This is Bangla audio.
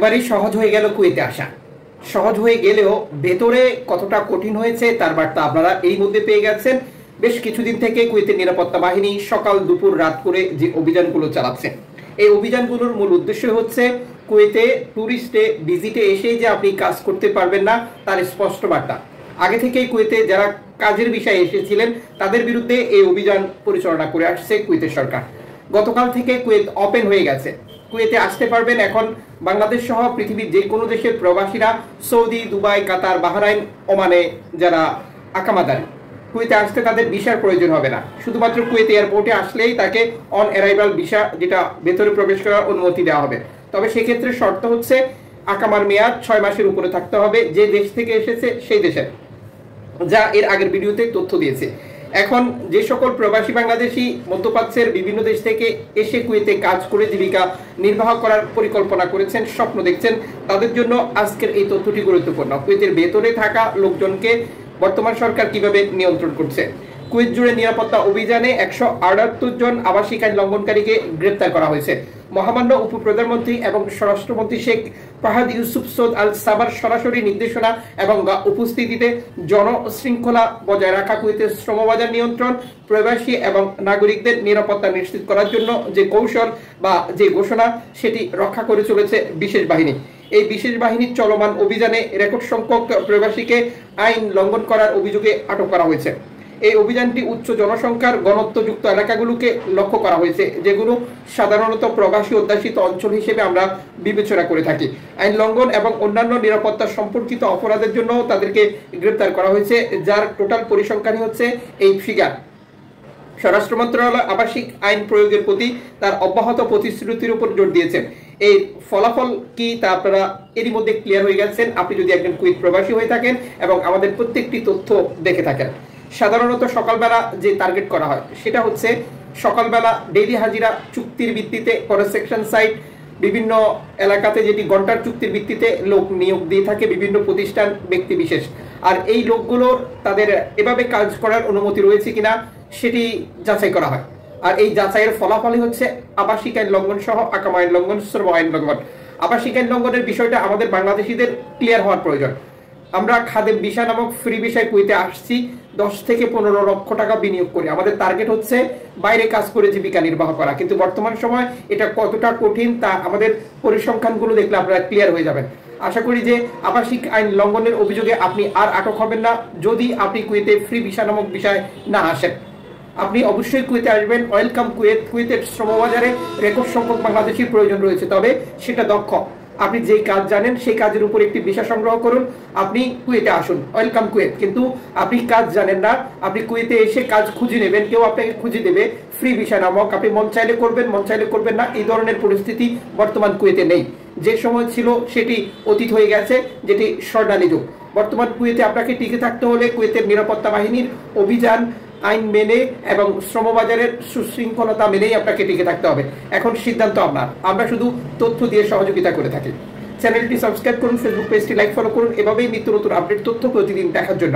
একেবারেই সহজ হয়ে গেল কুয়েতে আসা। সহজ হয়ে গেলেও ভেতরে কতটা কঠিন হয়েছে তার বার্তা আপনারা এই মধ্যে পেয়ে গেছেন। বেশ কিছুদিন থেকে কুয়েতের নিরাপত্তা বাহিনী সকাল দুপুর রাত করে যে অভিযানগুলো চালাচ্ছে, এই অভিযানগুলোর মূল উদ্দেশ্য হচ্ছে কুয়েতে ট্যুরিস্টে ভিজিটে এসে যে আপনি কাজ করতে পারবেন না তার স্পষ্ট বার্তা। আগে থেকেই কুয়েতে যারা কাজের বিষয়ে এসেছিলেন তাদের বিরুদ্ধে এই অভিযান পরিচালনা করে আসছে কুয়েতের সরকার। গতকাল থেকে কুয়েত ওপেন হয়ে গেছে, কুয়েতে আসতে পারবেন এখন বাংলাদেশ সহ পৃথিবীর যে কোনো দেশের প্রবাসীরা। সৌদি, দুবাই, কাতার, বাহরাইন, ওমানে যারা আকামাদারি, কুয়েতে আসতে তাদের ভিসার প্রয়োজন হবে না। শুধুমাত্র কুয়েত এয়ারপোর্টে আসলেই তাকে অন অ্যারাইভাল ভিসা, যেটা ভেতরে প্রবেশ করার অনুমতি দেওয়া হবে। তবে সেক্ষেত্রে শর্ত হচ্ছে আকামার মেয়াদ 6 মাসের উপরে থাকতে হবে যে দেশ থেকে এসেছে সেই দেশে, যা এর আগের ভিডিওতে তথ্য দিয়েছে। এখন যে সকল প্রবাসী বাংলাদেশি মধ্যপ্রাচ্যের বিভিন্ন দেশ থেকে এসে কুয়েতে কাজ করে জীবিকা নির্বাহ করার পরিকল্পনা করেছেন, স্বপ্ন দেখছেন, তাদের জন্য আজকের এই তথ্যটি গুরুত্বপূর্ণ। কুয়েতের ভেতরে থাকা লোকজনকে বর্তমান সরকার কিভাবে নিয়ন্ত্রণ করছে। কুয়েত জুড়ে নিরাপত্তা অভিযানে 178 জন আবাসিক আইন লঙ্ঘনকারীকে গ্রেপ্তার করা হয়েছে। মহামান্য উপপ্রধানমন্ত্রী এবং স্বরাষ্ট্রমন্ত্রী শেখ ফাহাদ ইউসুফ সৌদ আল সাবার সরাসরি নির্দেশনা এবং উপস্থিতিতে জনশৃঙ্খলা বজায় রাখা, কুয়েতের শ্রমবাজার নিয়ন্ত্রণ, প্রবাসী এবং নাগরিকদের নিরাপত্তা নিশ্চিত করার জন্য যে কৌশল বা যে ঘোষণা সেটি রক্ষা করে চলেছে বিশেষ বাহিনী। এই বিশেষ বাহিনীর চলমান অভিযানে রেকর্ড সংখ্যক প্রবাসীকে আইন লঙ্ঘন করার অভিযোগে আটক করা হয়েছে। এই অভিযানটি উচ্চ জনসংখ্যার ঘনত্বযুক্ত এলাকাগুলোকে লক্ষ্য করা হয়েছে, যেগুলো সাধারণত প্রবাসী অধ্যাসিত অঞ্চল হিসেবে আমরা বিবেচনা করে থাকি। আইন লঙ্ঘন এবং অন্যান্য নিরাপত্তা সম্পর্কিত অপরাধের জন্য তাদেরকে গ্রেপ্তার করা হয়েছে, যার টোটাল পরিসংখ্যানই হচ্ছে এই ফিগার। স্বরাষ্ট্র মন্ত্রণালয় আবাসিক আইন প্রয়োগের প্রতি তার অব্যাহত প্রতিশ্রুতির উপর জোর দিয়েছেন। এই ফলাফল কি তা আপনারা এরই মধ্যে ক্লিয়ার হয়ে গেছেন আপনি যদি একজন কুয়েত প্রবাসী হয়ে থাকেন এবং আমাদের প্রত্যেকটি তথ্য দেখে থাকেন। সাধারণত সকালবেলা যে টার্গেট করা হয় সেটা হচ্ছে সকালবেলা ডেইলি হাজিরা চুক্তির ভিত্তিতে কনস্ট্রাকশন সাইট, বিভিন্ন এলাকাতে যেটি ঘন্টার চুক্তির ভিত্তিতে লোক নিয়োগ দিয়ে থাকে বিভিন্ন প্রতিষ্ঠান, ব্যক্তি বিশেষ। আর এই লোকগুলোর তাদের এভাবে কাজ করার অনুমতি রয়েছে কিনা সেটি যাচাই করা হয়। আর এই যাচাইয়ের ফলাফলই হচ্ছে আবাসিক আইন লঙ্ঘন সহ আকাম আইন লঙ্ঘন, শ্রম আইন লঙ্ঘন। আবাসিক আইন লঙ্ঘনের বিষয়টা আমাদের বাংলাদেশিদের ক্লিয়ার হওয়ার প্রয়োজন। আমরা খাদেম ভিসা নামক ফ্রি ভিসায় কুয়েতে আসছি 10 থেকে 15 লক্ষ টাকা বিনিয়োগ করে। আমাদের টার্গেট হচ্ছে বাইরে কাজ করে জীবিকা নির্বাহ করা, কিন্তু বর্তমান সময় এটা কতটা কঠিন তা আমাদের পরিসংখ্যানগুলো দেখলে আপনারা ক্লিয়ার হয়ে যাবেন। আশা করি যে আবাসিক আইন লঙ্ঘনের অভিযোগে আপনি আর আটক হবেন না যদি আপনি কুয়েতে ফ্রি ভিসা নামক বিষয় না আসেন। আপনি অবশ্যই কুয়েতে আসবেন। Welcome Kuwait. কুয়েতের শ্রমবাজারে রেকর্ড সংখ্যক বাংলাদেশির প্রয়োজন রয়েছে, তবে সেটা দক্ষ। আপনি যে কাজ জানেন সেই কাজের উপর একটি ভিসা সংগ্রহ করুন, আপনি কুয়েতে আসুন। Welcome Kuwait. কিন্তু আপনি কাজ জানেন না, আপনি কুয়েতে এসে কাজ খুঁজে নেবেন, কেউ আপনাকে খুঁজে দেবে ফ্রি ভিসা নামক, আপনি মন চাইলে করবেন, মন চাইলে করবেন না, এই ধরনের পরিস্থিতি বর্তমান কুয়েতে নেই। যে সময় ছিল সেটি অতীত হয়ে গেছে, যেটি স্বর্ণালী যুগ। বর্তমান কুয়েতে আপনাকে টিকে থাকতে হলে কুয়েতের নিরাপত্তা বাহিনীর অভিযান, আইন মেনে এবং শ্রমবাজারের সুশৃঙ্খলতা মেনেই আপনাকে টিকে থাকতে হবে। এখন সিদ্ধান্ত আপনার, আমরা শুধু তথ্য দিয়ে সহযোগিতা করে থাকি। চ্যানেলটি সাবস্ক্রাইব করুন, ফেসবুক পেজটি লাইক ফলো করুন, এভাবেই নিত্য নতুন আপডেট তথ্য প্রতিদিন দেখার জন্য।